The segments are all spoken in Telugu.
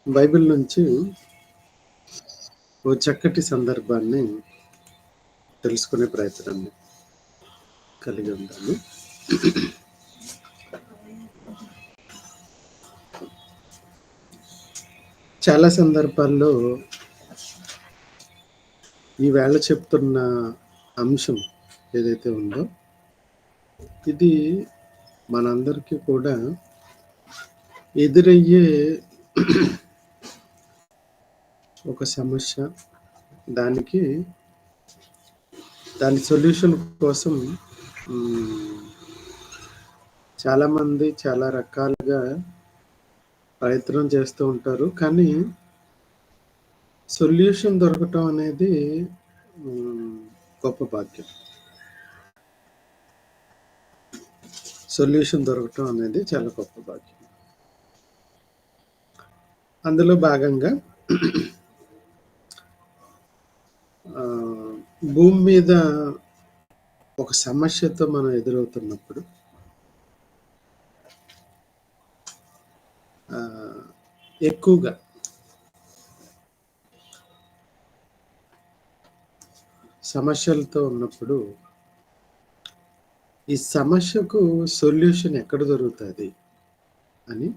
బైబిల్ నుంచి ఓ చక్కటి సందర్భాన్ని తెలుసుకునే ప్రయత్నాన్ని కలిగి ఉంటాను. చాలా సందర్భాల్లో ఈవేళ చెప్తున్న అంశం ఏదైతే ఉందో ఇది మనందరికీ కూడా ఎదురయ్యే ఒక సమస్య. దాని సొల్యూషన్ కోసం చాలామంది చాలా రకాలుగా ప్రయత్నం చేస్తూ ఉంటారు. కానీ సొల్యూషన్ దొరకటం అనేది గొప్ప భాగ్యం. సొల్యూషన్ దొరకటం అనేది చాలా గొప్ప భాగ్యం. అందులో భాగంగా భూమి మీద ఒక సమస్యతో మనం ఎదురవుతున్నప్పుడు ఎక్కువగా సమస్యలతో ఉన్నప్పుడు ఈ సమస్యకు సొల్యూషన్ ఎక్కడ దొరుకుతుంది అని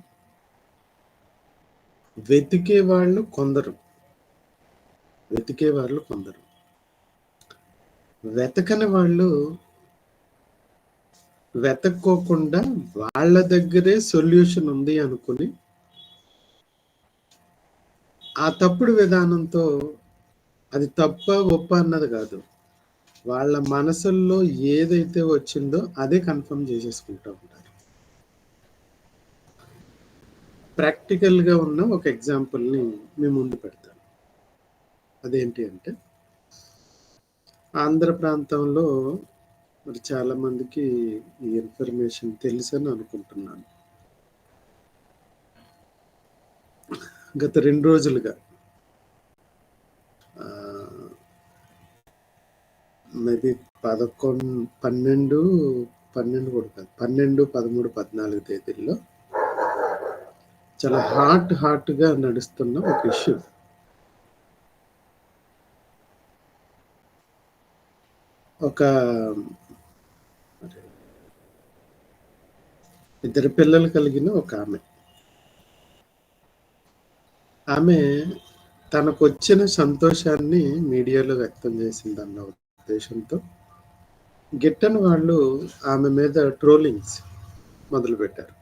వెతికే వాళ్ళు కొందరు, వెతకని వాళ్ళు వెతక్కోకుండా వాళ్ళ దగ్గరే సొల్యూషన్ ఉంది అనుకుని ఆ తప్పుడు విధానంతో, అది తప్ప ఒప్ప అన్నది కాదు, వాళ్ళ మనసుల్లో ఏదైతే వచ్చిందో అదే కన్ఫర్మ్ చేసేసుకుంటూ ఉంటారు. ప్రాక్టికల్గా ఉన్న ఒక ఎగ్జాంపుల్ని మీ ముందు పెడతాను. అదేంటి అంటే, ఆంధ్ర ప్రాంతంలో మరి చాలా మందికి ఈ ఇన్ఫర్మేషన్ తెలుసని అనుకుంటున్నాను. గత 2 రోజులుగా మేబీ 12 కూడా కాదు, 12, 13, 14 తేదీల్లో చాలా హాట్గా నడుస్తున్న ఒక ఇష్యూ. ఒక 2 పిల్లలు కలిగిన ఒక ఆమె తనకు వచ్చిన సంతోషాన్ని మీడియాలో వ్యక్తం చేసిందన్న ఉద్దేశంతో గిట్టని వాళ్ళు ఆమె మీద ట్రోలింగ్స్ మొదలుపెట్టారు.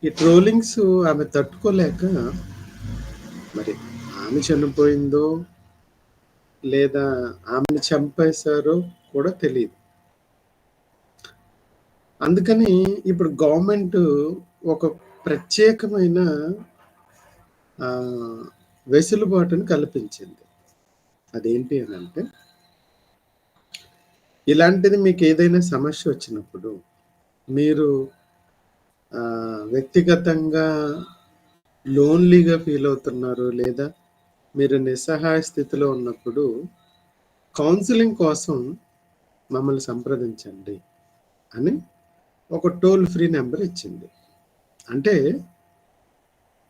ఈ ట్రోలింగ్స్ ఆమె తట్టుకోలేక, మరి ఆమె చనిపోయిందో లేదా ఆమెను చంపేశారో కూడా తెలియదు. అందుకని ఇప్పుడు గవర్నమెంట్ ఒక ప్రత్యేకమైన వెసులుబాటును కల్పించింది. అదేంటి అని అంటే, ఇలాంటిది మీకు ఏదైనా సమస్య వచ్చినప్పుడు, మీరు వ్యక్తిగతంగా లోన్లీగా ఫీల్ అవుతున్నారు, లేదా మీరు నిస్సహాయ స్థితిలో ఉన్నప్పుడు కౌన్సిలింగ్ కోసం మమ్మల్ని సంప్రదించండి అని ఒక టోల్ ఫ్రీ నెంబర్ ఇచ్చింది. అంటే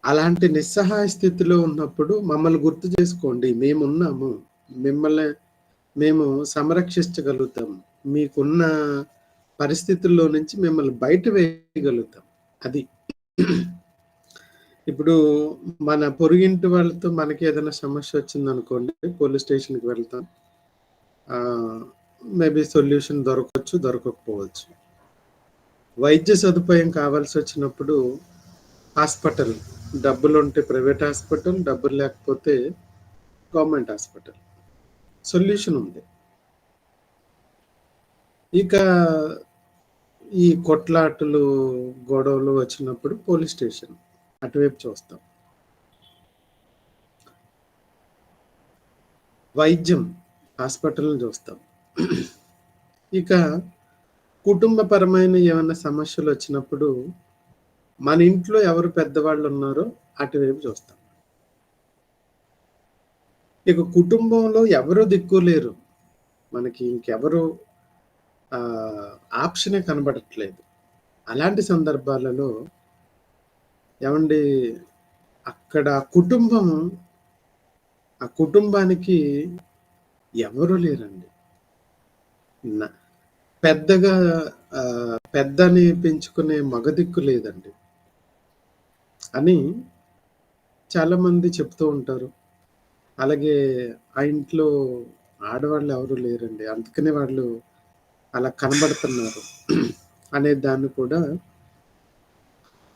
అలాంటి నిస్సహాయ స్థితిలో ఉన్నప్పుడు మమ్మల్ని గుర్తు చేసుకోండి, మేమున్నాము, మిమ్మల్ని మేము సంరక్షించగలుగుతాం, మీకున్న పరిస్థితుల్లో నుంచి మిమ్మల్ని బయట వేయగలుగుతాం. అది ఇప్పుడు మన పొరుగింటి వాళ్ళతో మనకి ఏదైనా సమస్య వచ్చిందనుకోండి, పోలీస్ స్టేషన్కి వెళ్తాం. మేబీ సొల్యూషన్ దొరకవచ్చు, దొరకకపోవచ్చు. వైద్య సదుపాయం కావాల్సి వచ్చినప్పుడు హాస్పిటల్, డబ్బులు ఉంటే ప్రైవేట్ హాస్పిటల్, డబ్బులు లేకపోతే గవర్నమెంట్ హాస్పిటల్, సొల్యూషన్ ఉంది. ఇక ఈ కొట్లాటలు, గొడవలు వచ్చినప్పుడు పోలీస్ స్టేషన్ అటువైపు చూస్తాం. వైద్యం, హాస్పిటల్ని చూస్తాం. ఇక కుటుంబపరమైన ఏమైనా సమస్యలు వచ్చినప్పుడు మన ఇంట్లో ఎవరు పెద్దవాళ్ళు ఉన్నారో అటువైపు చూస్తాం. ఇక కుటుంబంలో ఎవరు దిక్కులేరు, మనకి ఇంకెవరు ఆప్షనే కనబడట్లేదు. అలాంటి సందర్భాలలో ఏమండి, అక్కడ కుటుంబం, ఆ కుటుంబానికి ఎవరు లేరండి. న పెద్దగా పెద్దని పెంచుకునే మగదిక్కు లేదండి అని చాలామంది చెప్తూ ఉంటారు. అలాగే ఆ ఇంట్లో ఆడవాళ్ళు ఎవరు లేరండి. అందుకనే వాళ్ళు అలా కనబడుతున్నారు అనే దాన్ని కూడా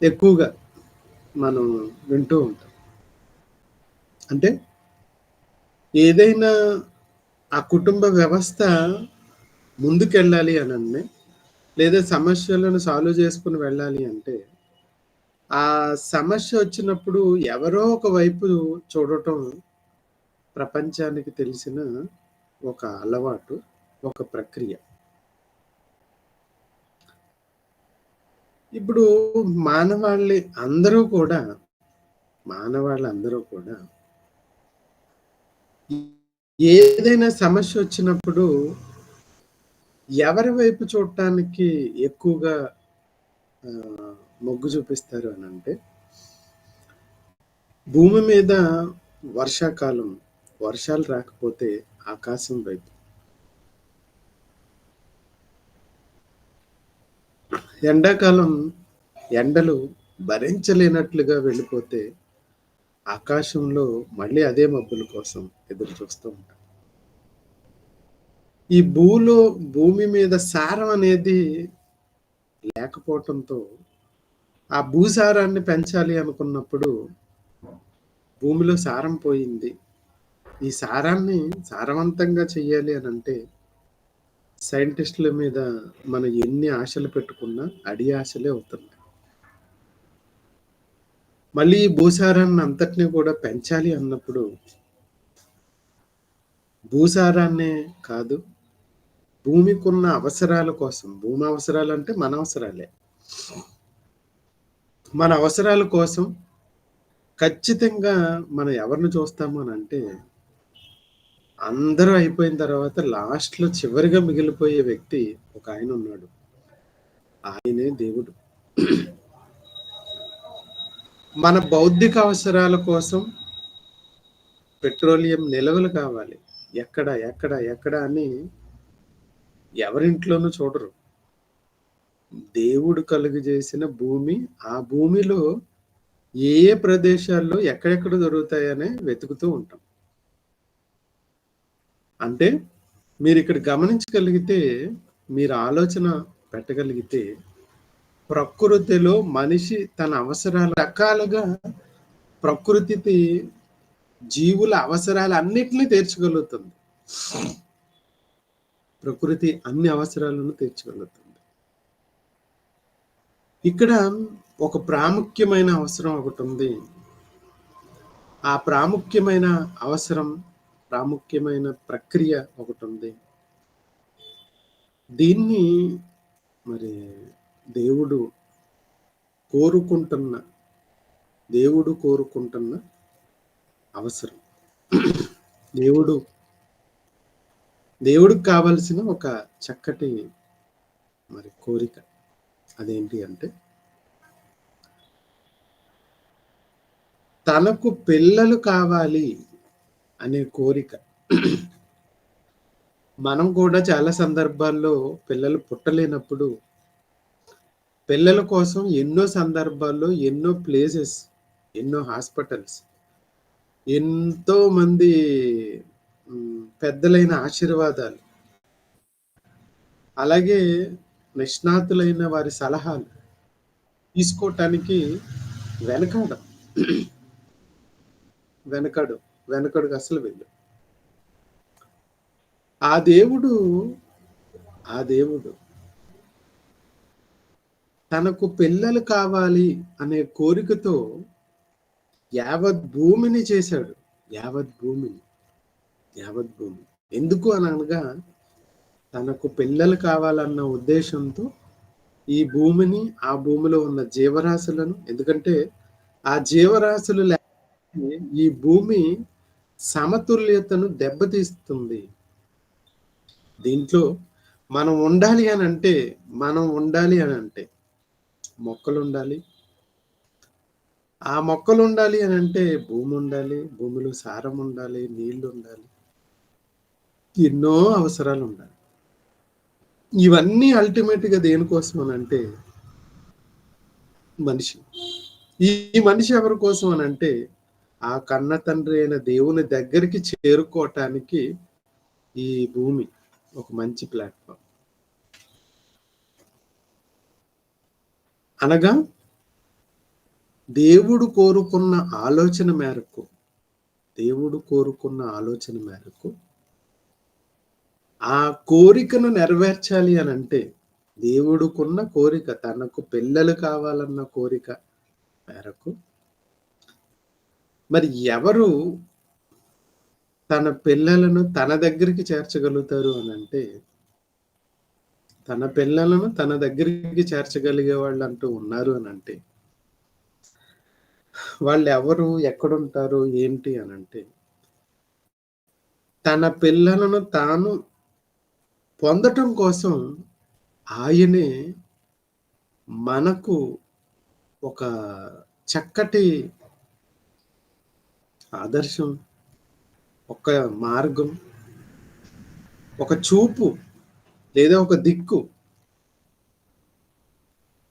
ఎక్కువగా మనం వింటూ ఉంటాం. అంటే ఏదైనా ఆ కుటుంబ వ్యవస్థ ముందుకెళ్ళాలి అనండి, లేదా సమస్యలను సాల్వ్ చేసుకొని వెళ్ళాలి అంటే, ఆ సమస్య వచ్చినప్పుడు ఎవరో ఒక వైపు చూడటం ప్రపంచానికి తెలిసిన ఒక అలవాటు, ఒక ప్రక్రియ. ఇప్పుడు మానవాళి అందరూ కూడా మానవాళ్ళందరూ కూడా ఏదైనా సమస్యొచ్చినప్పుడు ఎవరి వైపు చూడటానికి ఎక్కువగా మొగ్గు చూపిస్తారు అనంటే, భూమి మీద వర్షాకాలం వర్షాలు రాకపోతే ఆకాశం వైపు, ఎండాకాలం ఎండలు భరించలేనట్లుగా వెళ్ళిపోతే ఆకాశంలో మళ్ళీ అదే మబ్బుల కోసం ఎదురు చూస్తూ ఉంటాం. ఈ భూమి మీద సారం అనేది లేకపోవటంతో, ఆ భూసారాన్ని పెంచాలి అనుకున్నప్పుడు భూమిలో సారం పోయింది. ఈ సారాన్ని సారవంతంగా చెయ్యాలి అనంటే సైంటిస్టుల మీద మనం ఎన్ని ఆశలు పెట్టుకున్నా అడి ఆశలే అవుతున్నాయి. మళ్ళీ ఈ భూసారాన్ని అంతటిని కూడా పెంచాలి అన్నప్పుడు భూసారాన్నే కాదు, భూమికున్న అవసరాల కోసం, భూమి అవసరాలంటే మన అవసరాలే. మన అవసరాల కోసం ఖచ్చితంగా మనం ఎవరిని చూస్తాము అనంటే, అందరూ అయిపోయిన తర్వాత లాస్ట్‌లో చివరిగా మిగిలిపోయే వ్యక్తి ఒక ఆయనున్నాడు. ఆయనే దేవుడు. మన బౌద్ధిక అవసరాల కోసం పెట్రోలియం నిల్వలు కావాలి. ఎక్కడ, ఎక్కడ, ఎక్కడ అని ఎవరింట్లోనూ చూడరు. దేవుడు కలుగజేసిన భూమి, ఆ భూమిలో ఏ ఏ ప్రదేశాల్లో ఎక్కడెక్కడ దొరుకుతాయని వెతుకుతూ ఉంటాం. అంటే మీరిక్కడ గమనించగలిగితే, మీరు ఆలోచన పెట్టగలిగితే, ప్రకృతిలో మనిషి తన అవసరాల రకాలుగా ప్రకృతి జీవుల అవసరాలన్నిటిని తీర్చగలుగుతుంది. ప్రకృతి అన్ని అవసరాలను తీర్చగలుగుతుంది. ఇక్కడ ఒక ప్రాముఖ్యమైన అవసరం ఒకటుంది. ఆ ప్రాముఖ్యమైన అవసరం, ప్రాముఖ్యమైన ప్రక్రియ ఒకటుంది. దీన్ని మరి దేవుడు కోరుకుంటున్న దేవుడు కోరుకుంటున్న అవసరం. దేవుడు దేవుడికి కావాల్సిన ఒక చక్కటి మరి కోరిక. అదేంటి అంటే, తనకు పిల్లలు కావాలి అనే కోరిక. మనం కూడా చాలా సందర్భాల్లో పిల్లలు పుట్టలేనప్పుడు, పిల్లల కోసం ఎన్నో సందర్భాల్లో, ఎన్నో ప్లేసెస్, ఎన్నో హాస్పిటల్స్, ఎంతో మంది పెద్దలైన ఆశీర్వాదాలు, అలాగే నిష్ణాతులైన వారి సలహాలు తీసుకోవటానికి వెనకాడం. వెనకడుగు అసలు వెళ్ళు. ఆ దేవుడు తనకు పిల్లలు కావాలి అనే కోరికతో యావత్ భూమిని చేశాడు. యావత్ భూమిని. ఎందుకు అనగా, తనకు పిల్లలు కావాలన్న ఉద్దేశంతో ఈ భూమిని, ఆ భూమిలో ఉన్న జీవరాశులను, ఎందుకంటే ఆ జీవరాశులు లేకపోతే ఈ భూమి సమతుల్యతను దెబ్బతీస్తుంది. దీంట్లో మనం ఉండాలి అనంటే మొక్కలుండాలి, ఆ మొక్కలుండాలి అనంటే భూముండాలి, భూమిలో సారం ఉండాలి, నీళ్లుండాలి. ఎన్నో అవసరాలుండాలి. ఇవన్నీ అల్టిమేట్‌గా దేనికోసం అనంటే మనిషి. ఈ మనిషి ఎవరి కోసం అనంటే, ఆ కన్న తండ్రి అయిన దేవుని దగ్గరికి చేరుకోవటానికి ఈ భూమి ఒక మంచి ప్లాట్‌ఫార్మ్. అనగా దేవుడు కోరుకున్న ఆలోచన మేరకు, దేవుడు కోరుకున్న ఆలోచన మేరకు, ఆ కోరికను నెరవేర్చాలి అనంటే, దేవుడుకున్న కోరిక తనకు పిల్లలు కావాలన్న కోరిక మేరకు, మరి ఎవరు తన పిల్లలను తన దగ్గరికి చేర్చగలుగుతారు అనంటే, తన పిల్లలను తన దగ్గరికి చేర్చగలిగే వాళ్ళంటూ ఉన్నారు అనంటే, వాళ్ళెవరు? ఎక్కడుంటారు? ఏంటి అనంటే, తన పిల్లలను తాను పొందటం కోసం ఆయనే మనకు ఒక చక్కటి ఆదర్శం, ఒక మార్గం, ఒక చూపు లేదా ఒక దిక్కు.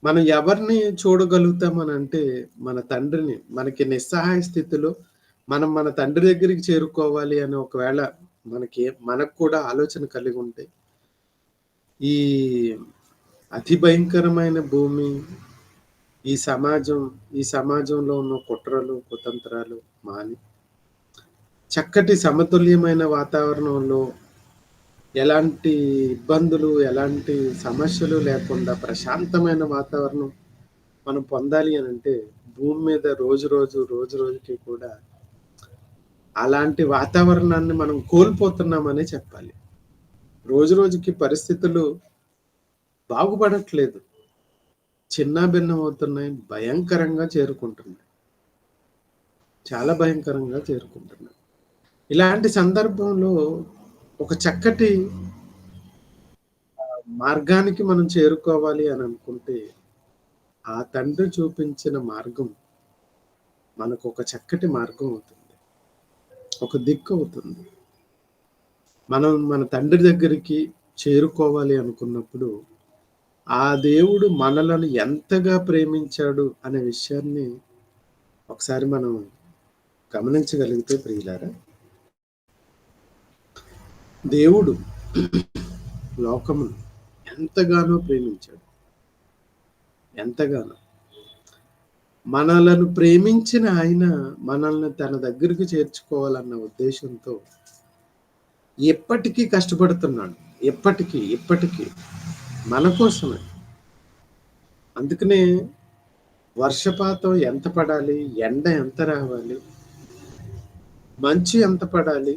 మనం ఎవరిని చూడగలుగుతామనంటే, మన తండ్రిని. మనకి నిస్సహాయ స్థితిలో మనం మన తండ్రి దగ్గరికి చేరుకోవాలి అని ఒకవేళ మనకు కూడా ఆలోచన కలిగుంటే, ఈ అతి భయంకరమైన భూమి, ఈ సమాజంలో ఉన్న కుట్రలు, కుతంత్రాలు మాని, చక్కటి సమతుల్యమైన వాతావరణంలో ఎలాంటి ఇబ్బందులు, ఎలాంటి సమస్యలు లేకుండా ప్రశాంతమైన వాతావరణం మనం పొందాలి అనంటే, భూమి మీద రోజు రోజుకి కూడా అలాంటి వాతావరణాన్ని మనం కోల్పోతున్నామనే చెప్పాలి. రోజు రోజుకి పరిస్థితులు బాగుపడట్లేదు. చిన్నాభిన్నమవుతున్నాయి. భయంకరంగా చేరుకుంటున్నాయి. చాలా భయంకరంగా చేరుకుంటున్నాయి. ఇలాంటి సందర్భంలో ఒక చక్కటి మార్గానికి మనం చేరుకోవాలి అని అనుకుంటే, ఆ తండ్రి చూపించిన మార్గం మనకొక చక్కటి మార్గం అవుతుంది. ఒక దిక్కు అవుతుంది. మనం మన తండ్రి దగ్గరికి చేరుకోవాలి అనుకున్నప్పుడు, ఆ దేవుడు మనలను ఎంతగా ప్రేమించాడు అనే విషయాన్ని ఒకసారి మనం గమనించగలిగితే ప్రియులారా, దేవుడు లోకమును ఎంతగానో ప్రేమించాడు. ఎంతగానో. మనలను ప్రేమించిన ఆయన మనల్ని తన దగ్గరికి చేర్చుకోవాలన్న ఉద్దేశంతో ఎప్పటికీ కష్టపడుతున్నాడు. ఇప్పటికీ మన కోసమే. అందుకనే వర్షపాతం ఎంత పడాలి? ఎండ ఎంత రావాలి? మంచు ఎంత పడాలి?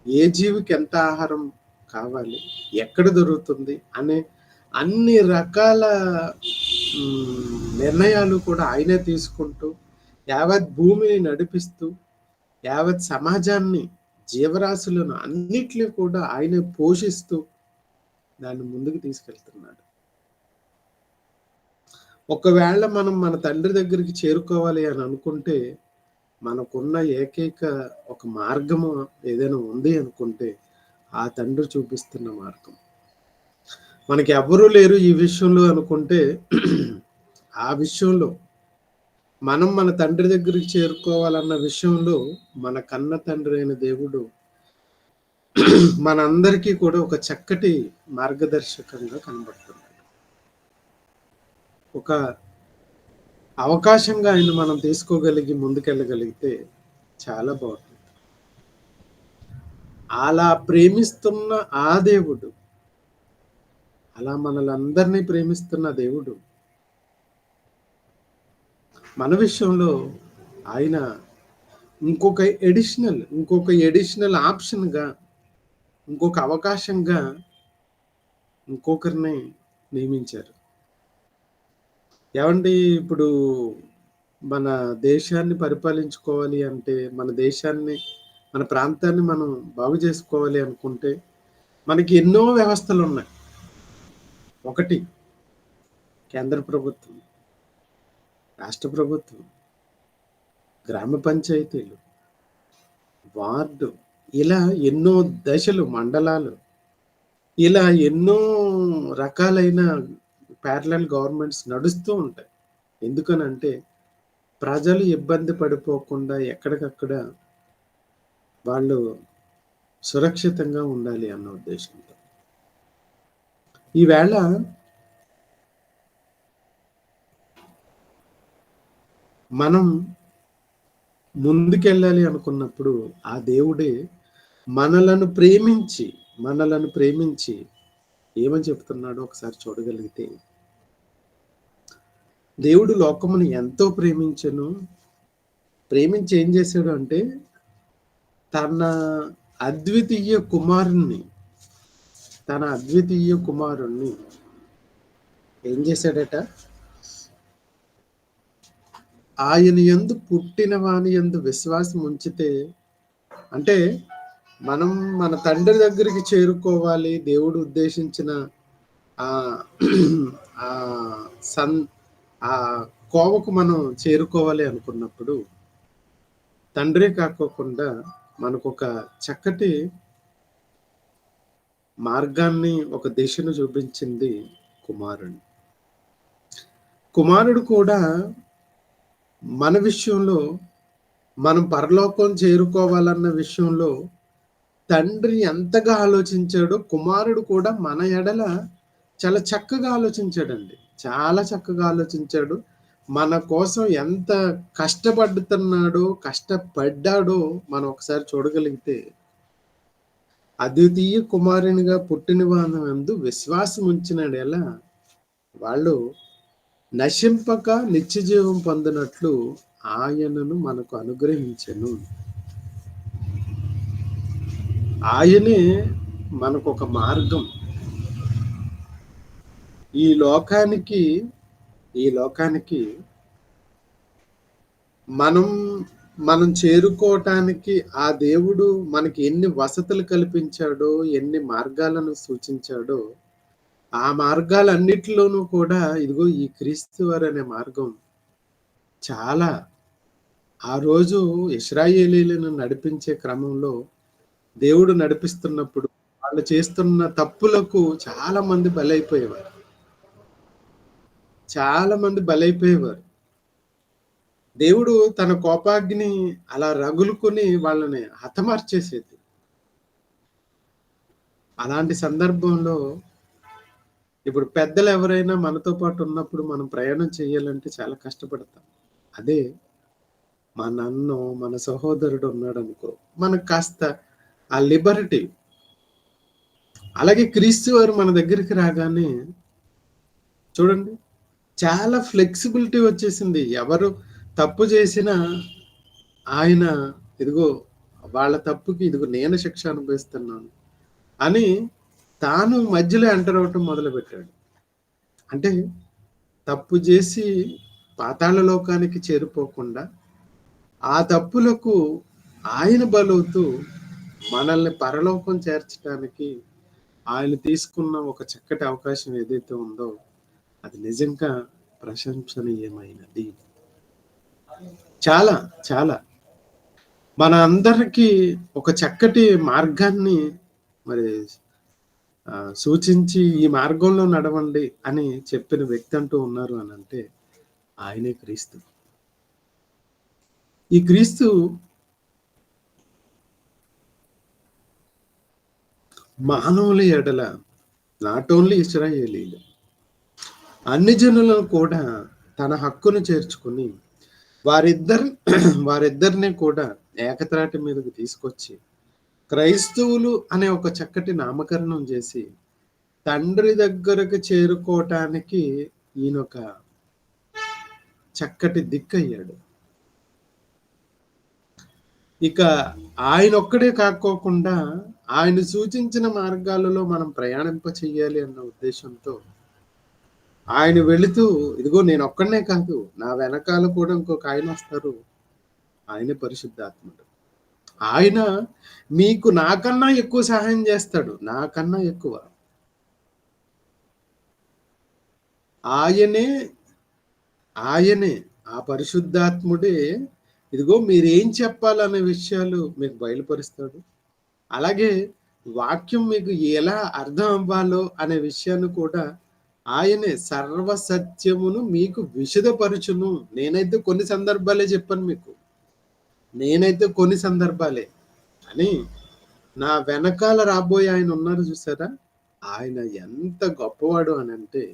ఏ జీవికి ఎంత ఆహారం కావాలి? ఎక్కడ దొరుకుతుంది? అనే అన్ని రకాల నిర్ణయాలు కూడా ఆయనే తీసుకుంటూ, యావత్ భూమిని నడిపిస్తూ, యావత్ సమాజాన్ని, జీవరాశులను అన్నిటిని కూడా ఆయనే పోషిస్తూ దాన్ని ముందుకు తీసుకెళ్తున్నాడు. ఒకవేళ మనం మన తండ్రి దగ్గరికి చేరుకోవాలి అని అనుకుంటే, మనకున్న ఏకైక ఒక మార్గము ఏదైనా ఉంది అనుకుంటే, ఆ తండ్రి చూపిస్తున్న మార్గం. మనకి ఎవ్వరూ లేరు ఈ విషయంలో అనుకుంటే, ఆ విషయంలో మనం మన తండ్రి దగ్గరికి చేరుకోవాలన్న విషయంలో, మన కన్న తండ్రి అయిన దేవుడు మనందరికీ కూడా ఒక చక్కటి మార్గదర్శకంగా కనబడుతున్నాడు. ఒక అవకాశంగా ఆయన మనం తీసుకోగలిగి ముందుకెళ్ళగలిగితే చాలా బాగుంటుంది. అలా ప్రేమిస్తున్న ఆ దేవుడు, అలా మనలందరినీ ప్రేమిస్తున్న దేవుడు, మన విషయంలో ఆయన ఇంకొక ఎడిషనల్ ఆప్షన్‌గా, ఇంకొక అవకాశంగా ఇంకొకరిని నియమించారు. ఏవండీ ఇప్పుడు మన దేశాన్ని పరిపాలించుకోవాలి అంటే, మన ప్రాంతాన్ని మనం బాగు చేసుకోవాలి అనుకుంటే, మనకి ఎన్నో వ్యవస్థలున్నాయి. ఒకటి కేంద్ర ప్రభుత్వం, రాష్ట్ర ప్రభుత్వం, గ్రామ పంచాయతీలు, వార్డు ఇలా ఎన్నో దశలు, మండలాలు ఇలా ఎన్నో రకాలైన ప్యారలల్ గవర్నమెంట్స్ నడుస్తూ ఉంటాయి. ఎందుకనంటే ప్రజలు ఇబ్బంది పడిపోకుండా ఎక్కడికక్కడ వాళ్ళు సురక్షితంగా ఉండాలి అన్న ఉద్దేశంతో. ఈవేళ మనం ముందుకెళ్ళాలి అనుకున్నప్పుడు ఆ దేవుడే మనలను ప్రేమించి, మనలను ప్రేమించి ఏమని చెప్తున్నాడో ఒకసారి చూడగలిగితే, దేవుడు లోకమును ఎంతో ప్రేమించెను. ప్రేమించి ఏం చేశాడు అంటే, తన అద్వితీయ కుమారుణ్ణి, తన అద్వితీయ కుమారుణ్ణి ఏం చేశాడట? ఆయన యందు పుట్టిన వాని యందు విశ్వాసం ఉంచితే, అంటే మనం మన తండ్రి దగ్గరికి చేరుకోవాలి. దేవుడు ఉద్దేశించిన ఆహ్, ఆహ్, సన్ కోవకు మనం చేరుకోవాలి అనుకున్నప్పుడు, తండ్రే కాకోకుండా మనకొక చక్కటి మార్గాన్ని, ఒక దిశను చూపించింది కుమారుడు. కుమారుడు కూడా మన విషయంలో, మనం పరలోకం చేరుకోవాలన్న విషయంలో తండ్రి ఎంతగా ఆలోచించాడో, కుమారుడు కూడా మన ఎడల చాలా చక్కగా ఆలోచించాడండి. చాలా చక్కగా ఆలోచించాడు. మన కోసం ఎంత కష్టపడుతున్నాడో, కష్టపడ్డాడో మనం ఒకసారి చూడగలిగితే, అద్వితీయ కుమారునిగా పుట్టిన వానందు విశ్వాసం ఉంచినడెల వాళ్ళు నశింపక నిత్యజీవం పొందినట్లు ఆయనను మనకు అనుగ్రహించెను. ఆయనే మనకొక మార్గం. ఈ లోకానికి మనం మనం చేరుకోవటానికి ఆ దేవుడు మనకి ఎన్ని వసతులు కల్పించాడో, ఎన్ని మార్గాలను సూచించాడో, ఆ మార్గాలన్నిటిలోనూ కూడా ఇదిగో ఈ క్రీస్తు వారనే మార్గం చాలా, ఆ రోజు ఇశ్రాయేలీయులను నడిపించే క్రమంలో దేవుడు నడిపిస్తున్నప్పుడు వాళ్ళు చేస్తున్న తప్పులకు చాలా మంది బలైపోయేవారు. చాలా మంది బలైపోయేవారు. దేవుడు తన కోపాగ్ని అలా రగులుకొని వాళ్ళని హతమార్చేసేది. అలాంటి సందర్భంలో ఇప్పుడు పెద్దలు ఎవరైనా మనతో పాటు ఉన్నప్పుడు మనం ప్రయాణం చేయాలంటే చాలా కష్టపడతాం. అదే మా నన్నో, మన సహోదరుడు ఉన్నాడనుకో, మనకు కాస్త ఆ లిబర్టీ. అలాగే క్రీస్తు వారు మన దగ్గరికి రాగానే చూడండి, చాలా ఫ్లెక్సిబిలిటీ వచ్చేసింది. ఎవరు తప్పు చేసినా ఆయన ఇదిగో వాళ్ళ తప్పుకి ఇదిగో నేను శిక్ష అనుభవిస్తున్నాను అని తాను మధ్యలో ఎంటర్ అవ్వటం మొదలుపెట్టాడు. అంటే తప్పు చేసి పాతాళ లోకానికి చేరిపోకుండా ఆ తప్పులకు ఆయన బలవుతూ మనల్ని పరలోకం చేర్చడానికి ఆయన తీసుకున్న ఒక చక్కటి అవకాశం ఏదైతే ఉందో అది నిజంగా ప్రశంసనీయమైనది. చాలా, చాలా. మన అందరికీ ఒక చక్కటి మార్గాన్ని మరి సూచించి ఈ మార్గంలో నడవండి అని చెప్పిన వ్యక్తి అంటూ ఉన్నారు అనంటే ఆయనే క్రీస్తు. ఈ క్రీస్తు మానవుల ఎడల నాట్ ఓన్లీ ఇశ్రాయేలీలు, అన్ని జనులను కూడా తన హక్కును చేర్చుకుని వారిద్దరిని కూడా ఏకత్రాటి మీదకు తీసుకొచ్చి క్రైస్తవులు అనే ఒక చక్కటి నామకరణం చేసి తండ్రి దగ్గరకు చేరుకోవటానికి ఈయనొక చక్కటి దిక్కయ్యాడు. ఇక ఆయన ఒక్కడే కాకోకుండా ఆయన సూచించిన మార్గాలలో మనం ప్రయాణింప చెయ్యాలి అన్న ఉద్దేశంతో ఆయన వెళుతూ ఇదిగో నేను ఒక్కడనే కాదు, నా వెనకాల కూడా ఇంకొక ఆయన వస్తారు. ఆయనే పరిశుద్ధాత్ముడు. ఆయన మీకు నాకన్నా ఎక్కువ సహాయం చేస్తాడు. నాకన్నా ఎక్కువ. ఆయనే ఆ పరిశుద్ధాత్ముడే ఇదిగో మీరేం చెప్పాలనే విషయాలు మీకు బయలుపరుస్తాడు. అలాగే వాక్యం మీకు ఎలా అర్థం అవ్వాలో అనే విషయాన్ని కూడా ఆయనే సర్వసత్యమును మీకు విశదపరచును. నేనైతే కొన్ని సందర్భాలే చెప్పాను మీకు. నేనైతే కొన్ని సందర్భాలే. కానీ నా వెనకాల రాబోయే ఆయన ఉన్నారు చూసారా? ఆయన ఎంత గొప్పవాడు అనంటే,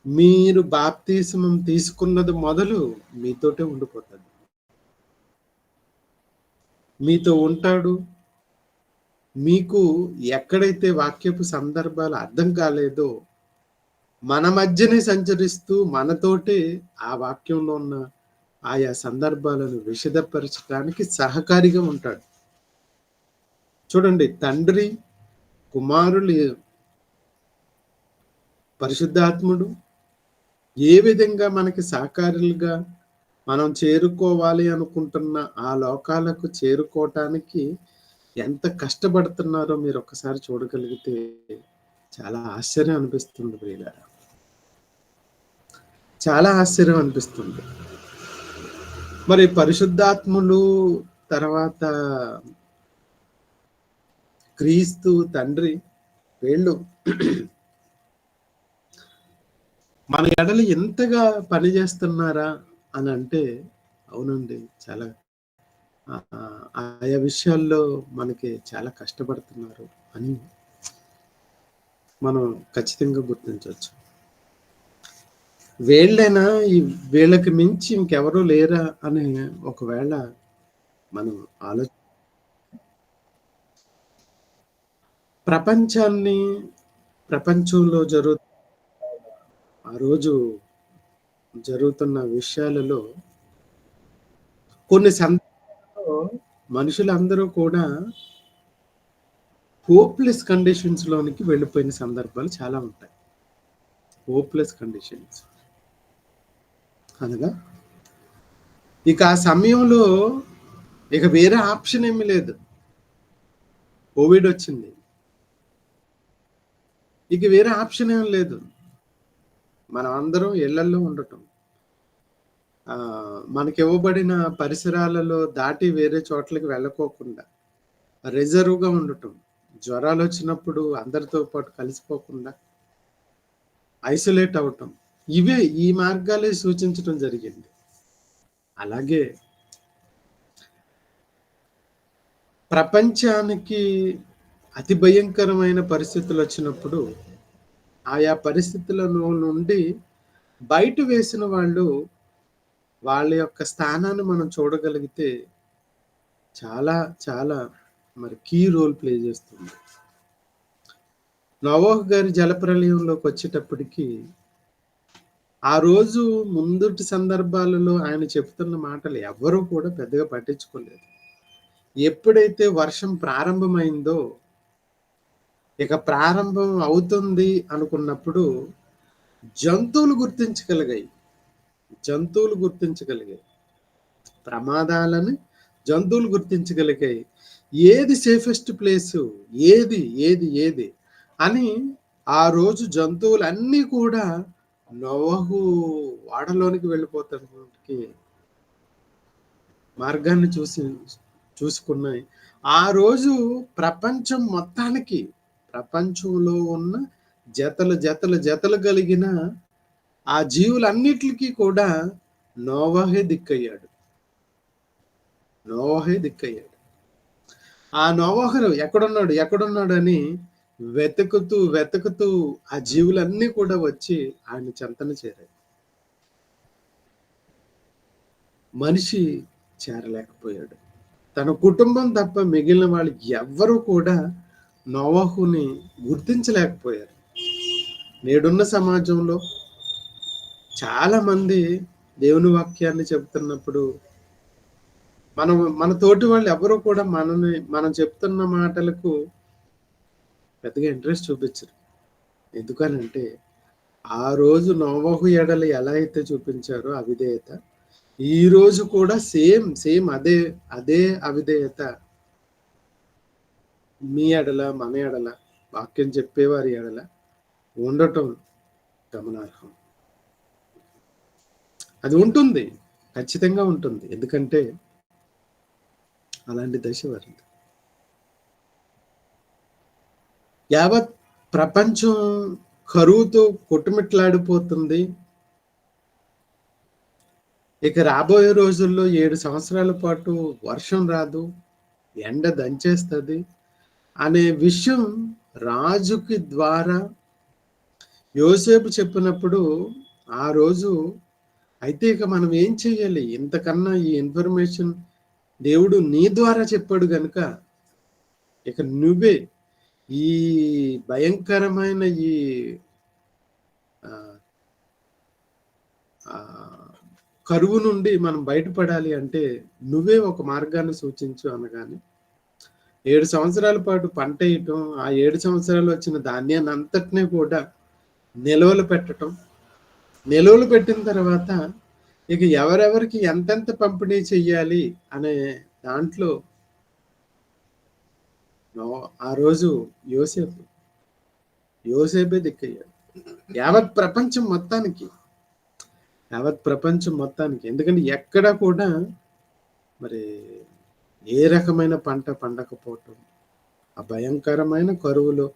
మీరు బాప్తిస్మం తీసుకున్నది మొదలు మీతోటే ఉండిపోతాడు. మీతో ఉంటాడు. మీకు ఎక్కడైతే వాక్యపు సందర్భాలు అర్థం కాలేదో, మన మధ్యనే సంచరిస్తూ మనతోటే ఆ వాక్యంలో ఉన్న ఆయా సందర్భాలను విశదపరచడానికి సహకారిగా ఉంటాడు. చూడండి, తండ్రి, కుమారులు, పరిశుద్ధాత్ముడు ఏ విధంగా మనకి సహకారులుగా మనం చేరుకోవాలి అనుకుంటున్న ఆ లోకాలకు చేరుకోవటానికి ఎంత కష్టపడుతున్నారో మీరు ఒక్కసారి చూడగలిగితే చాలా ఆశ్చర్యం అనిపిస్తుంది ప్రియులారా. చాలా ఆశ్చర్యం అనిపిస్తుంది. మరి పరిశుద్ధాత్ములు, తర్వాత క్రీస్తు తండ్రి, వీళ్ళు మన ఎడలు ఎంతగా పనిచేస్తున్నారా అని అంటే, అవునండి, చాలా ఆయా విషయాల్లో మనకి చాలా కష్టపడుతున్నారు అని మనం ఖచ్చితంగా గుర్తించవచ్చు. వీళ్ళైనా వీళ్ళకి మించి ఇంకెవరూ లేరా అని ఒకవేళ మనం ప్రపంచంలో ఆ రోజు జరుగుతున్న విషయాలలో కొన్ని సందర్భాల్లో మనుషులందరూ కూడా హోప్‌లెస్ కండిషన్స్ లోనికి వెళ్ళిపోయిన సందర్భాలు చాలా ఉంటాయి. హోప్‌లెస్ కండిషన్స్ అనగా ఇక ఆ సమయంలో ఇక వేరే ఆప్షన్ ఏమీ లేదు. కోవిడ్ వచ్చింది. ఇక వేరే ఆప్షన్ ఏం లేదు. మనం అందరం ఇళ్లల్లో ఉండటం. మనకివ్వబడిన పరిసరాలలో దాటి వేరే చోట్లకి వెళ్ళకోకుండా రిజర్వ్‌గా ఉండటం. జ్వరాలొచ్చినప్పుడు అందరితో పాటు కలిసిపోకుండా ఐసోలేట్ అవ్వటం. ఇవే ఈ మార్గాలే సూచించడం జరిగింది. అలాగే ప్రపంచానికి అతి భయంకరమైన పరిస్థితులు వచ్చినప్పుడు ఆయా పరిస్థితులలో నుండి బయట వేసిన వాళ్ళు వాళ్ళ యొక్క స్థానాన్ని మనం చూడగలిగితే చాలా చాలా మరి కీ రోల్ ప్లే చేస్తుంది. నోవహు గారి జలప్రలయంలోకి వచ్చేటప్పటికి ఆ రోజు ముందుటి సందర్భాలలో ఆయన చెప్తున్న మాటలు ఎవ్వరూ కూడా పెద్దగా పట్టించుకోలేదు. ఎప్పుడైతే వర్షం ప్రారంభమైందో, ఇక ప్రారంభం అవుతుంది అనుకున్నప్పుడు జంతువులు గుర్తించగలిగాయి. ప్రమాదాలను జంతువులు గుర్తించగలిగాయి. ఏది సేఫెస్ట్ ప్లేసు, ఏది ఏది ఏది అని ఆ రోజు జంతువులన్నీ కూడా నోవహు ఓడలోనికి వెళ్ళిపోతానికి మార్గాన్ని చూసుకున్నాయి. ఆ రోజు ప్రపంచం మొత్తానికి, ప్రపంచంలో ఉన్న జతలు కలిగిన ఆ జీవులన్నిటికీ కూడా నోవహే దిక్కయ్యాడు. ఆ నోవహు ఎక్కడున్నాడని వెతుకుతూ ఆ జీవులన్నీ కూడా వచ్చి ఆయన చెంతన చేరాయి. మనిషి చేరలేకపోయాడు. తన కుటుంబం తప్ప మిగిలిన వాళ్ళు ఎవ్వరూ కూడా నోవహుని గుర్తించలేకపోయారు. నేడున్న సమాజంలో చాలా మంది దేవుని వాక్యాన్ని చెబుతున్నప్పుడు మన తోటి వాళ్ళు ఎవరు కూడా మనం చెప్తున్న మాటలకు పెద్దగా ఇంట్రెస్ట్ చూపించరు. ఎందుకనంటే ఆ రోజు నోవహు ఎడల ఎలా అయితే చూపించారో అవిధేయత, ఈ రోజు కూడా సేమ్ అదే అవిధేయత మీ ఎడల, మన ఎడల, వాక్యం చెప్పేవారి ఎడల ఉండటం గమనార్హం. అది ఉంటుంది. ఖచ్చితంగా ఉంటుంది. ఎందుకంటే అలాంటి దశ వారిది. యావత్ ప్రపంచం కరువుతో కొట్టుమిట్లాడిపోతుంది. ఇక రాబోయే రోజుల్లో 7 సంవత్సరాల పాటు వర్షం రాదు. ఎండ దంచేస్తది అనే విషయం రాజుకి ద్వారా యోసేపు చెప్పినప్పుడు ఆ రోజు అయితే ఇక మనం ఏం చేయాలి? ఇంతకన్నా ఈ ఇన్ఫర్మేషన్ దేవుడు నీ ద్వారా చెప్పాడు గనుక ఇక నువ్వే ఈ భయంకరమైన ఈ ఆహ్, ఆహ్, కరువు నుండి మనం బయటపడాలి అంటే నువ్వే ఒక మార్గాన్ని సూచించు అనగానే 7 సంవత్సరాల పాటు పంటేయటం, ఆ 7 సంవత్సరాలు వచ్చిన ధాన్యాన్నంతటిని కూడా నిల్వలు పెట్టటం. నిల్వలు పెట్టిన తర్వాత ఇక ఎవరెవరికి ఎంతెంత పంపిణీ చెయ్యాలి అనే దాంట్లో ఆ రోజు యోసేపు, యోసేపే దిక్కయ్యాడు. యావత్ ప్రపంచం మొత్తానికి, యావత్ ప్రపంచం మొత్తానికి. ఎందుకంటే ఎక్కడ కూడా మరి ఏ రకమైన పంట పండకపోవటం, ఆ భయంకరమైన కరువులో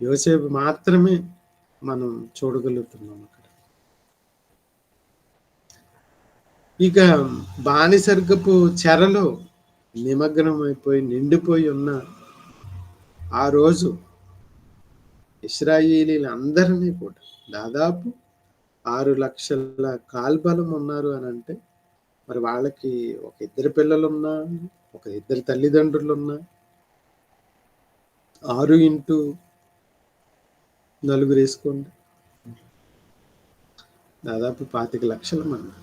యోసేపు మాత్రమే మనం చూడగలుగుతున్నాం అక్కడ. ఇక బానిసర్గపు చెరలో నిమగ్నమైపోయి నిండిపోయి ఉన్న ఆ రోజు ఇశ్రాయేలీలందరినీ కూడా దాదాపు 6,00,000 కాల్బలం ఉన్నారు అనంటే, మరి వాళ్ళకి ఒక ఇద్దరు పిల్లలున్నా, ఒక ఇద్దరు తల్లిదండ్రులున్నా 6 ఇంటూ నలుగురేసుకోండి. దాదాపు 25,00,000 మంది.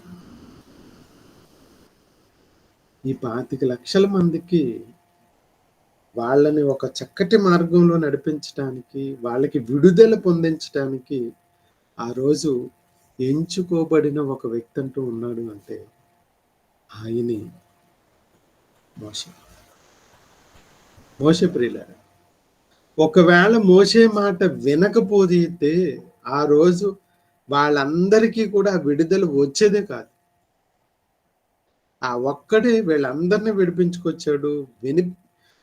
ఈ 25,00,000 మందికి వాళ్ళని ఒక చక్కటి మార్గంలో నడిపించటానికి, వాళ్ళకి విడుదల పొందించటానికి ఆ రోజు ఎంచుకోబడిన ఒక వ్యక్తి అంటూ ఉన్నాడు అంటే ఆయనే మోషే. మోషే ప్రియులారా. ఒకవేళ మోషే మాట వినకపోతే ఆ రోజు వాళ్ళందరికీ కూడా విడుదల వచ్చేదే కాదు. ఆ ఒక్కడే వీళ్ళందరిని విడిపించుకొచ్చాడు.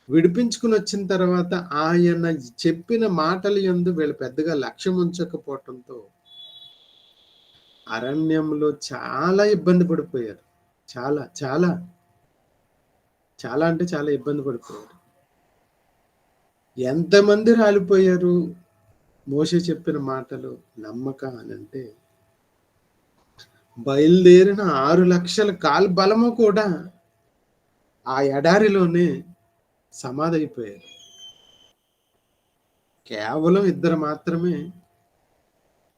విడిపించుకొని వచ్చిన తర్వాత ఆయన చెప్పిన మాటల యందు వీళ్ళు పెద్దగా లక్ష్యం ఉంచకపోవటంతో అరణ్యంలో చాలా ఇబ్బంది పడిపోయారు. చాలా, చాలా, చాలా అంటే చాలా ఇబ్బంది పడిపోయారు. ఎంతమంది రాలిపోయారు మోషే చెప్పిన మాటలు నమ్మక అనంటే, బయలుదేరిన 6,00,000 కాల్బలము కూడా ఆ ఎడారిలోనే సమాధైపోయారు. కేవలం ఇద్దరు మాత్రమే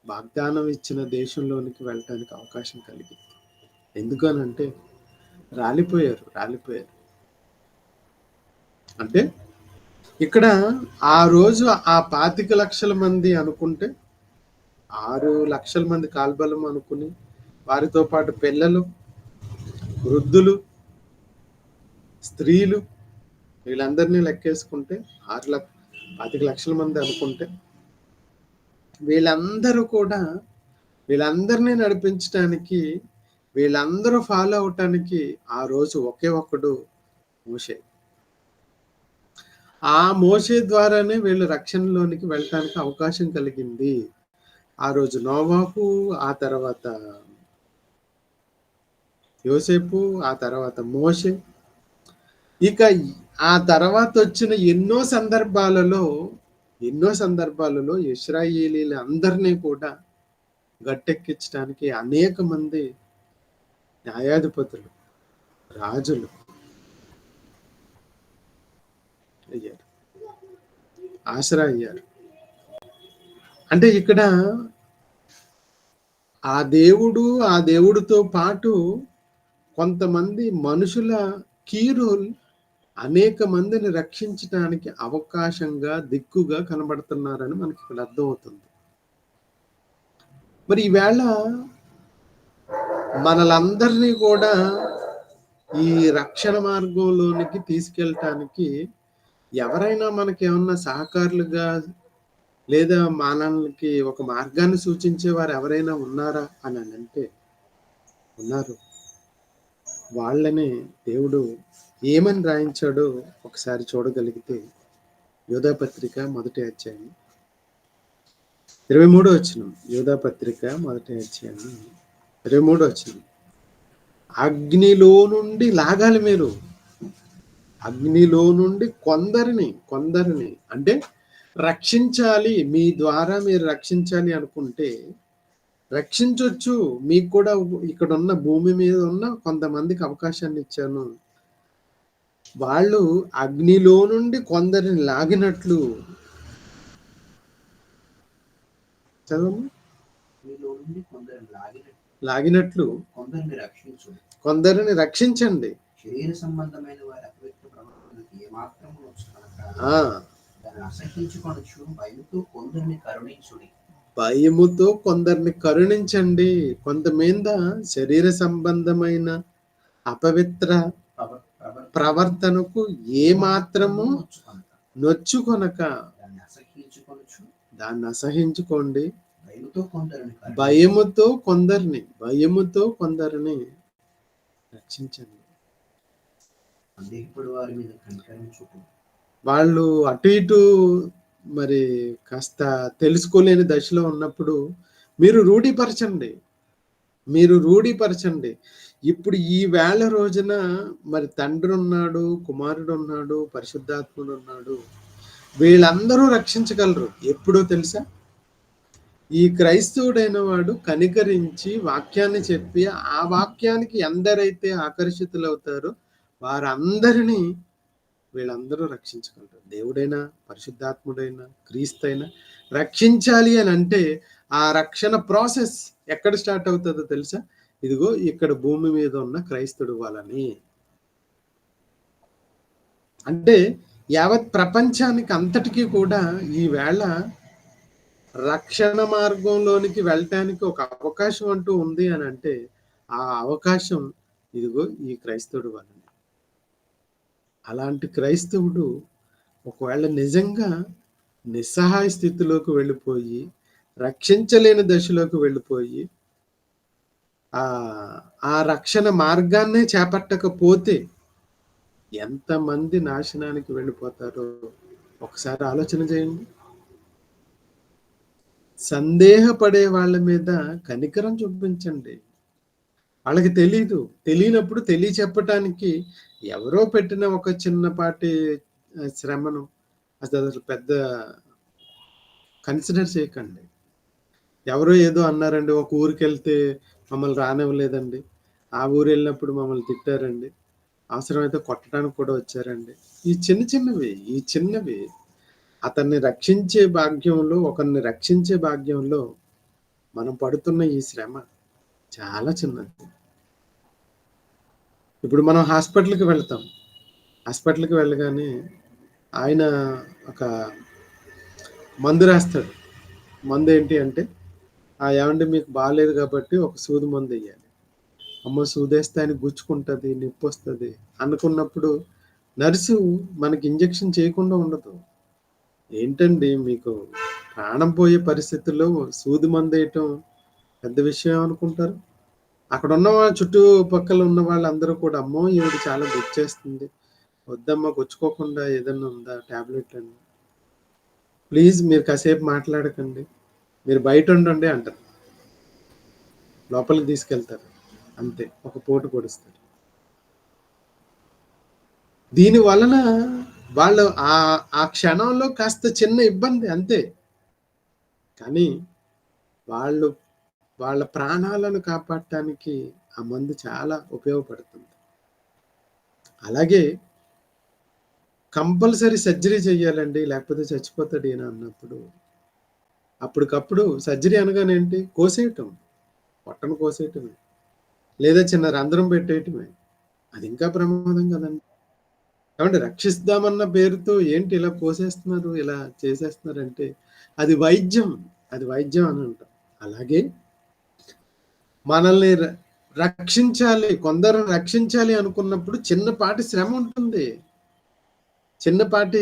వాగ్దానం ఇచ్చిన దేశంలోనికి వెళ్ళటానికి అవకాశం కలిగింది. ఎందుకనంటే రాలిపోయారు. అంటే ఇక్కడ ఆ రోజు ఆ 25,00,000 మంది అనుకుంటే 6,00,000 మంది కాల్బలం అనుకుని వారితో పాటు పిల్లలు, వృద్ధులు, స్త్రీలు వీళ్ళందరినీ లెక్కేసుకుంటే 25,00,000 మంది అనుకుంటే వీళ్ళందరూ కూడా వీళ్ళందరినీ నడిపించటానికి, వీళ్ళందరూ ఫాలో అవటానికి ఆ రోజు ఒకే ఒక్కడు మోషే. ఆ మోషే ద్వారానే వీళ్ళు రక్షణలోనికి వెళ్ళటానికి అవకాశం కలిగింది. ఆ రోజు నోవాహు, ఆ తర్వాత యోసేపు, ఆ తర్వాత మోషే. ఇక ఆ తర్వాత వచ్చిన ఎన్నో సందర్భాలలో ఇశ్రాయేలీలందరినీ కూడా గట్టెక్కించడానికి అనేక మంది న్యాయాధిపతులు, రాజులు అయ్యారు. ఆసరా అయ్యారు. అంటే ఇక్కడ ఆ దేవుడితో పాటు కొంతమంది మనుషుల కీ రోల్ అనేక మందిని రక్షించటానికి అవకాశంగా, దిక్కుగా కనబడుతున్నారని మనకి ఇక్కడ అర్థమవుతుంది. మరి ఈవేళ మనలందరినీ కూడా ఈ రక్షణ మార్గంలోనికి తీసుకెళ్ళటానికి ఎవరైనా మనకేమన్నా సహకారులుగా లేదా మనకి ఒక మార్గాన్ని సూచించే వారు ఎవరైనా ఉన్నారా అని అంటే ఉన్నారు. వాళ్ళని దేవుడు ఏమని రాయించాడో ఒకసారి చూడగలిగితే యోధా పత్రిక మొదటి అధ్యాయం 23 వచనం. యోధా పత్రిక మొదటి అధ్యాయం 23 వచనం. అగ్నిలో నుండి లాగాలి మీరు. అగ్నిలో నుండి కొందరిని అంటే రక్షించాలి. మీ ద్వారా మీరు రక్షించాలి అనుకుంటే రక్షించొచ్చు. మీకు కూడా ఇక్కడున్న భూమి మీద ఉన్న కొంతమందికి అవకాశాన్ని ఇచ్చాను. వాళ్ళు అగ్నిలో నుండి కొందరిని లాగినట్లు చదవము. మీలో నుండి కొందరిని లాగినట్లు కొందరిని రక్షించండి. శరీర సంబంధమైన వారి అపవిత్ర ప్రవర్తనకి ఏమాత్రం దాన్ని అసహించుకొనొచ్చు. భయముతో కొందరిని కరుణించుడి. భయముతో కొందరిని కరుణించండి. కొంతమంది శరీర సంబంధమైన అపవిత్ర ప్రవర్తనకు ఏమాత్రము నొచ్చుకొనక దాన్ని అసహించుకోండి. భయముతో కొందరిని రక్షించండి. వాళ్ళు అటు ఇటు మరి కాస్త తెలుసుకోలేని దశలో ఉన్నప్పుడు మీరు రూఢీపరచండి. ఇప్పుడు ఈ వేళ రోజున మరి తండ్రి ఉన్నాడు, కుమారుడు ఉన్నాడు, పరిశుద్ధాత్ముడు ఉన్నాడు. వీళ్ళందరూ రక్షించగలరు. ఎప్పుడో తెలుసా? ఈ క్రైస్తవుడైన వాడు కనికరించి వాక్యాన్ని చెప్పి ఆ వాక్యానికి ఎందరైతే ఆకర్షితులవుతారో వారందరినీ వీళ్ళందరూ రక్షించగలరు. దేవుడైనా, పరిశుద్ధాత్ముడైనా, క్రీస్తైనా రక్షించాలి అని అంటే ఆ రక్షణ ప్రాసెస్ ఎక్కడ స్టార్ట్ అవుతుందో తెలుసా? ఇదిగో ఇక్కడ భూమి మీద ఉన్న క్రైస్తవుడు వాళ్ళని, అంటే యావత్ ప్రపంచానికి అంతటికీ కూడా ఈ వేళ రక్షణ మార్గంలోనికి వెళ్ళటానికి ఒక అవకాశం అంటూ ఉంది అని అంటే ఆ అవకాశం ఇదిగో ఈ క్రైస్తవుడు వాళ్ళని. అలాంటి క్రైస్తవుడు ఒకవేళ నిజంగా నిస్సహాయ స్థితిలోకి వెళ్ళిపోయి రక్షించలేని దశలోకి వెళ్ళిపోయి ఆ రక్షణ మార్గాన్నే చేపట్టకపోతే ఎంతమంది నాశనానికి వెళ్ళిపోతారో ఒకసారి ఆలోచన చేయండి. సందేహపడే వాళ్ళ మీద కనికరం చూపించండి. వాళ్ళకి తెలియనప్పుడు చెప్పటానికి ఎవరో పెట్టిన ఒక చిన్నపాటి శ్రమను అసలు పెద్ద కన్సిడర్ చేయకండి. ఎవరో ఏదో అన్నారండి, ఒక ఊరికి వెళ్తే మమ్మల్ని రానివ్వలేదండి, ఆ ఊరు వెళ్ళినప్పుడు మమ్మల్ని తిట్టారండి, అవసరమైతే కొట్టడానికి కూడా వచ్చారండి. ఈ చిన్నవి అతన్ని రక్షించే భాగ్యంలో, ఒకరిని రక్షించే భాగ్యంలో మనం పడుతున్న ఈ శ్రమ చాలా చిన్నది. ఇప్పుడు మనం హాస్పిటల్కి వెళ్తాం. హాస్పిటల్కి వెళ్ళగానే ఆయన ఒక మందు రాస్తాడు. మందు ఏంటి అంటే, ఏమంటే మీకు బాగాలేదు కాబట్టి ఒక సూది మందు వేయాలి. అమ్మ సూదేస్తే ఆయన గుచ్చుకుంటుంది, నొప్పి వస్తుంది అనుకున్నప్పుడు నర్సు మనకి ఇంజెక్షన్ చేయకుండా ఉండదు. ఏంటండి మీకు ప్రాణం పోయే పరిస్థితుల్లో సూది మందు వేయటం పెద్ద విషయం అనుకుంటారు? అక్కడ ఉన్న చుట్టుపక్కల ఉన్న వాళ్ళందరూ కూడా, అమ్మో ఈవిడ చాలా గుచ్చేస్తుంది, వద్దమ్మా గుచ్చుకోకుండా ఏదన్నా ఉందా టాబ్లెట్ అని, ప్లీజ్ మీరు కాసేపు మాట్లాడకండి, మీరు బయట ఉండండి అంటారు. లోపలికి తీసుకెళ్తారు, అంతే, ఒక పోటు పొడుస్తారు. దీని వలన వాళ్ళు ఆ క్షణంలో కాస్త చిన్న ఇబ్బంది అంతే, కానీ వాళ్ళ ప్రాణాలను కాపాడటానికి ఆ మందు చాలా ఉపయోగపడుతుంది. అలాగే కంపల్సరీ సర్జరీ చెయ్యాలండి, లేకపోతే చచ్చిపోతాడు ఈయన అన్నప్పుడు అప్పటికప్పుడు సర్జరీ అనగానేంటి? కోసేయటం, పొట్టను కోసేయటమే, లేదా చిన్న రంధ్రం పెట్టేయటమే. అది ఇంకా ప్రమాదం కదండి. కాబట్టి రక్షిస్తామన్న పేరుతో ఏంటి ఇలా కోసేస్తున్నారు, ఇలా చేసేస్తున్నారంటే అది వైద్యం అని అంటాం. అలాగే మనల్ని రక్షించాలి, కొందరు రక్షించాలి అనుకున్నప్పుడు చిన్నపాటి శ్రమ ఉంటుంది, చిన్నపాటి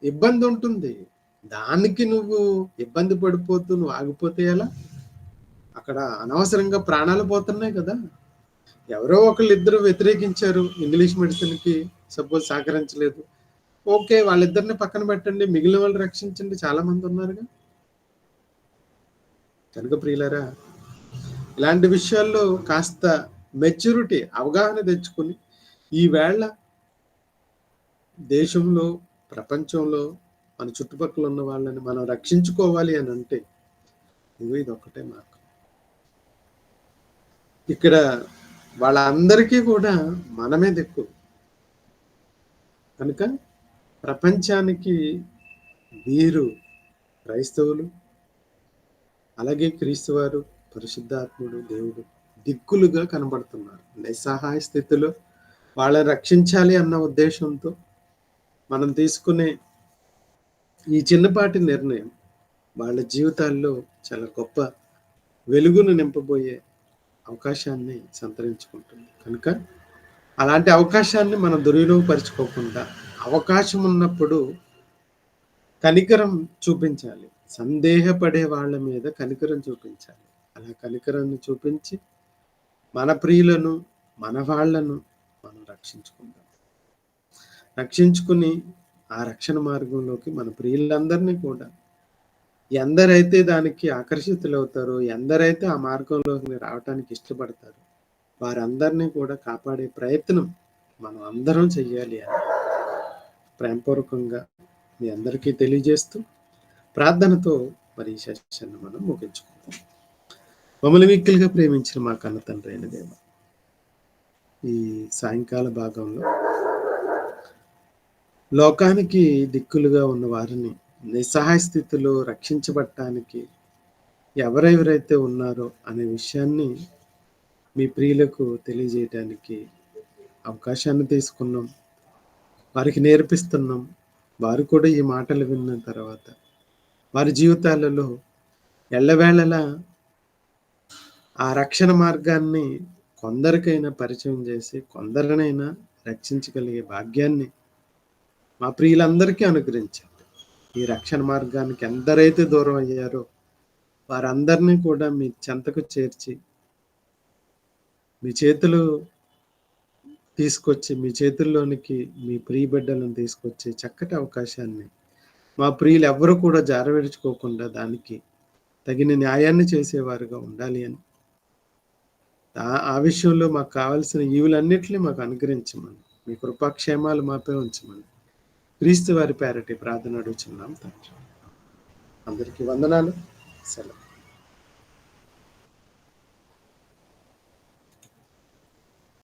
ఇబ్బంది ఉంటుంది. దానికి నువ్వు ఇబ్బంది పడిపోతూ నువ్వు ఆగిపోతే ఎలా? అక్కడ అనవసరంగా ప్రాణాలు పోతున్నాయి కదా! ఎవరో ఒకళ్ళిద్దరు వ్యతిరేకించారు. ఇంగ్లీష్ మెడిసిన్‌కి సపోజ్ సహకరించలేదు. ఓకే. వాళ్ళిద్దరిని పక్కన పెట్టండి. మిగిలిన వాళ్ళు రక్షించండి. చాలా మందున్నారుగా. కనుక ప్రియులారా, ఇలాంటి విషయాల్లో కాస్త మెచ్యూరిటీ, అవగాహన తెచ్చుకొని, ఈవేళ దేశంలో, ప్రపంచంలో మన చుట్టుపక్కల ఉన్న వాళ్ళని మనం రక్షించుకోవాలి అనంటే, ఇదిగో ఇదొక్కటే మార్గం. ఇక్కడ వాళ్ళందరికీ కూడా మనమే దిక్కు. కనుక ప్రపంచానికి వీరు క్రైస్తవులు, అలాగే క్రీస్తువారు, పరిశుద్ధాత్ముడు, దేవుడు దిక్కులుగా కనబడుతున్నారు. నిస్సహాయ స్థితిలో వాళ్ళని రక్షించాలి అన్న ఉద్దేశంతో మనం తీసుకునే ఈ చిన్నపాటి నిర్ణయం వాళ్ళ జీవితాల్లో చాలా గొప్ప వెలుగును నింపబోయే అవకాశాన్ని సంతరించుకుంటుంది. కనుక అలాంటి అవకాశాన్ని మనం దుర్వినియోగపరుచుకోకుండా, అవకాశం ఉన్నప్పుడు కనికరం చూపించాలి. సందేహపడే వాళ్ళ మీద కనికరం చూపించాలి. అలా కనికరాన్ని చూపించి మన ప్రియులను, మన వాళ్ళను మనం రక్షించుకుందాం. రక్షించుకుని ఆ రక్షణ మార్గంలోకి మన ప్రియులందరినీ కూడా ఎందరైతే దానికి ఆకర్షితులవుతారో, ఎందరైతే ఆ మార్గంలోకి రావటానికి ఇష్టపడతారో, వారందరినీ కూడా కాపాడే ప్రయత్నం మనం అందరం చెయ్యాలి అని ప్రేమపూర్వకంగా మీ అందరికీ తెలియజేస్తూ, ప్రార్థనతో మరి ఈ సెషన్‌ని మనం ముగించుకుందాం. మమ్మల్ని మిక్కిలిగా ప్రేమించిన మా కన్న తండ్రి అయిన దేవా, ఈ సాయంకాల భాగంలో లోకానికి దిక్కులుగా ఉన్న వారిని నిస్సహాయ స్థితిలో రక్షించబడటానికి ఎవరెవరైతే ఉన్నారో అనే విషయాన్ని మీ ప్రియులకు తెలియజేయటానికి అవకాశాన్ని తీసుకున్నాం. వారికి నేర్పిస్తున్నాం. వారు కూడా ఈ మాటలు విన్న తర్వాత వారి జీవితాలలో ఎల్లవేళలా ఆ రక్షణ మార్గాన్ని కొందరికైనా పరిచయం చేసి, కొందరినైనా రక్షించగలిగే భాగ్యాన్ని మా ప్రియులందరికీ అనుగ్రహించండి. ఈ రక్షణ మార్గానికి ఎందరైతే దూరం అయ్యారో వారందరినీ కూడా మీ చెంతకు చేర్చి, మీ చేతులు తీసుకొచ్చి, మీ చేతుల్లోనికి మీ ప్రియ బిడ్డలను తీసుకొచ్చే చక్కటి అవకాశాన్ని మా ప్రియులు ఎవ్వరూ కూడా జారవిడుచుకోకుండా దానికి తగిన న్యాయాన్ని చేసేవారుగా ఉండాలి అని, ఆ విషయంలో మాకు కావాల్సిన ఈవులన్నిటిని మాకు అనుగ్రహించమని, మీ కృపాక్షేమాలు మాపై ఉంచమని క్రీస్తు వారి పేరటి ప్రార్థన అడుగుచున్నాం తండ్రి. అందరికీ వందనాలు. సెలవు.